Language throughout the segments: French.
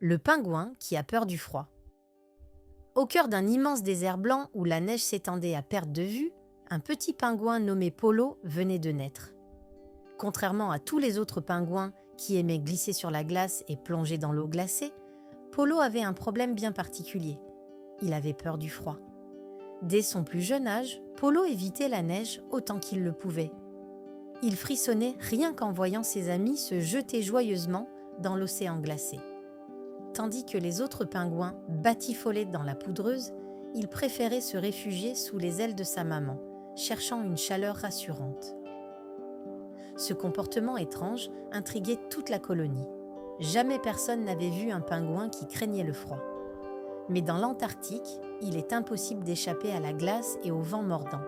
Le pingouin qui a peur du froid. Au cœur d'un immense désert blanc où la neige s'étendait à perte de vue, un petit pingouin nommé Polo venait de naître. Contrairement à tous les autres pingouins qui aimaient glisser sur la glace et plonger dans l'eau glacée, Polo avait un problème bien particulier. Il avait peur du froid. Dès son plus jeune âge, Polo évitait la neige autant qu'il le pouvait. Il frissonnait rien qu'en voyant ses amis se jeter joyeusement dans l'océan glacé. Tandis que les autres pingouins batifolaient dans la poudreuse, il préférait se réfugier sous les ailes de sa maman, cherchant une chaleur rassurante. Ce comportement étrange intriguait toute la colonie. Jamais personne n'avait vu un pingouin qui craignait le froid. Mais dans l'Antarctique, il est impossible d'échapper à la glace et au vent mordant.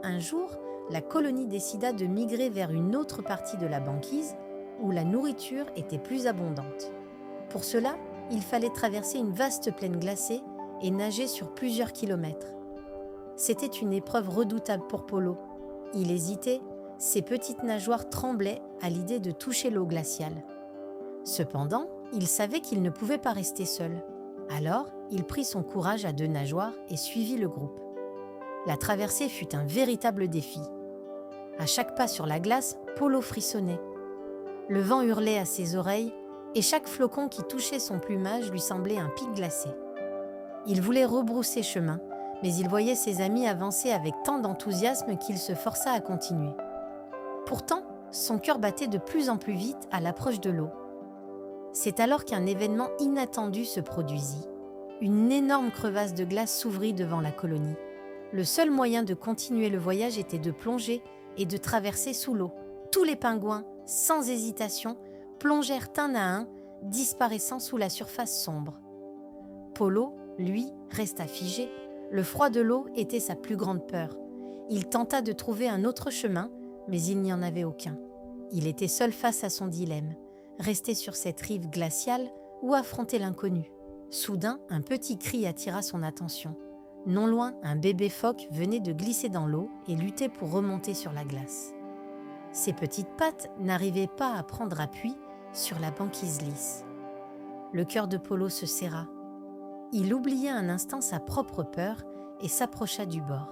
Un jour, la colonie décida de migrer vers une autre partie de la banquise où la nourriture était plus abondante. Pour cela, il fallait traverser une vaste plaine glacée et nager sur plusieurs kilomètres. C'était une épreuve redoutable pour Polo. Il hésitait, ses petites nageoires tremblaient à l'idée de toucher l'eau glaciale. Cependant, il savait qu'il ne pouvait pas rester seul. Alors, il prit son courage à deux nageoires et suivit le groupe. La traversée fut un véritable défi. À chaque pas sur la glace, Polo frissonnait. Le vent hurlait à ses oreilles et chaque flocon qui touchait son plumage lui semblait un pic glacé. Il voulait rebrousser chemin, mais il voyait ses amis avancer avec tant d'enthousiasme qu'il se força à continuer. Pourtant, son cœur battait de plus en plus vite à l'approche de l'eau. C'est alors qu'un événement inattendu se produisit. Une énorme crevasse de glace s'ouvrit devant la colonie. Le seul moyen de continuer le voyage était de plonger et de traverser sous l'eau. Tous les pingouins, sans hésitation, plongèrent un à un, disparaissant sous la surface sombre. Polo, lui, resta figé. Le froid de l'eau était sa plus grande peur. Il tenta de trouver un autre chemin, mais il n'y en avait aucun. Il était seul face à son dilemme. Rester sur cette rive glaciale ou affronter l'inconnu. Soudain, un petit cri attira son attention. Non loin, un bébé phoque venait de glisser dans l'eau et luttait pour remonter sur la glace. Ses petites pattes n'arrivaient pas à prendre appui sur la banquise lisse. Le cœur de Polo se serra. Il oublia un instant sa propre peur et s'approcha du bord.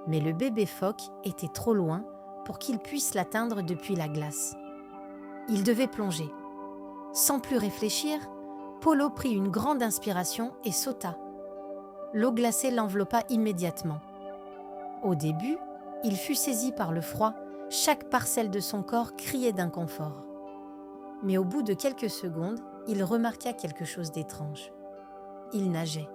Mais le bébé phoque était trop loin pour qu'il puisse l'atteindre depuis la glace. Il devait plonger. Sans plus réfléchir, Polo prit une grande inspiration et sauta. L'eau glacée l'enveloppa immédiatement. Au début, il fut saisi par le froid, chaque parcelle de son corps criait d'inconfort. Mais au bout de quelques secondes, il remarqua quelque chose d'étrange. Il nageait.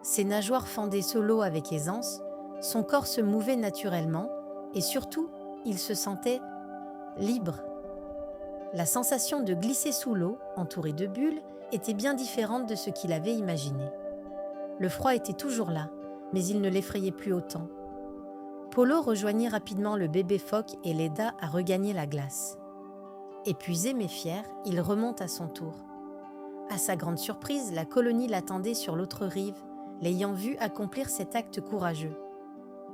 Ses nageoires fendaient sous l'eau avec aisance, son corps se mouvait naturellement et surtout, il se sentait libre. La sensation de glisser sous l'eau, entouré de bulles, était bien différente de ce qu'il avait imaginé. Le froid était toujours là, mais il ne l'effrayait plus autant. Polo rejoignit rapidement le bébé phoque et l'aida à regagner la glace. Épuisé mais fier, il remonte à son tour. À sa grande surprise, la colonie l'attendait sur l'autre rive, l'ayant vu accomplir cet acte courageux.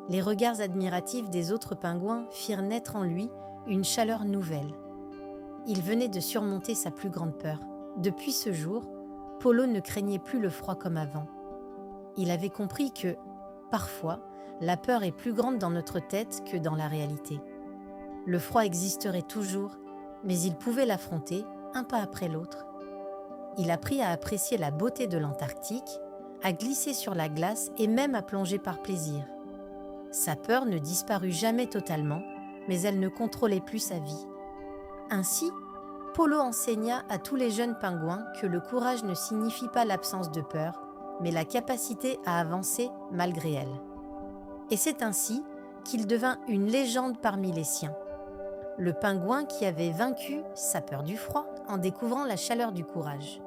Les regards admiratifs des autres pingouins firent naître en lui une chaleur nouvelle. Il venait de surmonter sa plus grande peur. Depuis ce jour, Polo ne craignait plus le froid comme avant. Il avait compris que, parfois, la peur est plus grande dans notre tête que dans la réalité. Le froid existerait toujours, mais il pouvait l'affronter, un pas après l'autre. Il apprit à apprécier la beauté de l'Antarctique, à glisser sur la glace et même à plonger par plaisir. Sa peur ne disparut jamais totalement, mais elle ne contrôlait plus sa vie. Ainsi, Polo enseigna à tous les jeunes pingouins que le courage ne signifie pas l'absence de peur, mais la capacité à avancer malgré elle. Et c'est ainsi qu'il devint une légende parmi les siens. Le pingouin qui avait vaincu sa peur du froid en découvrant la chaleur du courage.